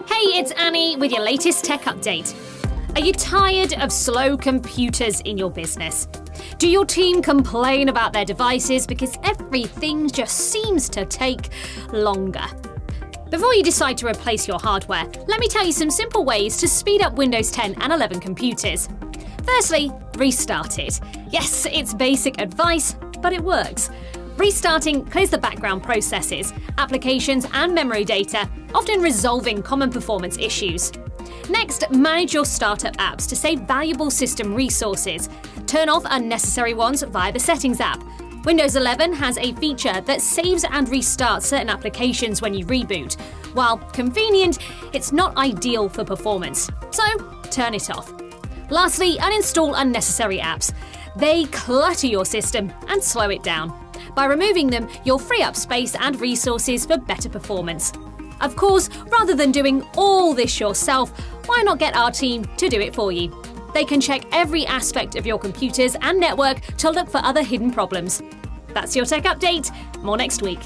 Hey, it's Annie with your latest tech update. Are you tired of slow computers in your business? Do your team complain about their devices because everything just seems to take longer? Before you decide to replace your hardware, let me tell you some simple ways to speed up Windows 10 and 11 computers. Firstly, restart it. Yes, it's basic advice, but it works. Restarting clears the background processes, applications and memory data, often resolving common performance issues. Next, manage your startup apps to save valuable system resources. Turn off unnecessary ones via the Settings app. Windows 11 has a feature that saves and restarts certain applications when you reboot. While convenient, it's not ideal for performance, so turn it off. Lastly, uninstall unnecessary apps. They clutter your system and slow it down. By removing them, you'll free up space and resources for better performance. Of course, rather than doing all this yourself, why not get our team to do it for you? They can check every aspect of your computers and network to look for other hidden problems. That's your tech update. More next week.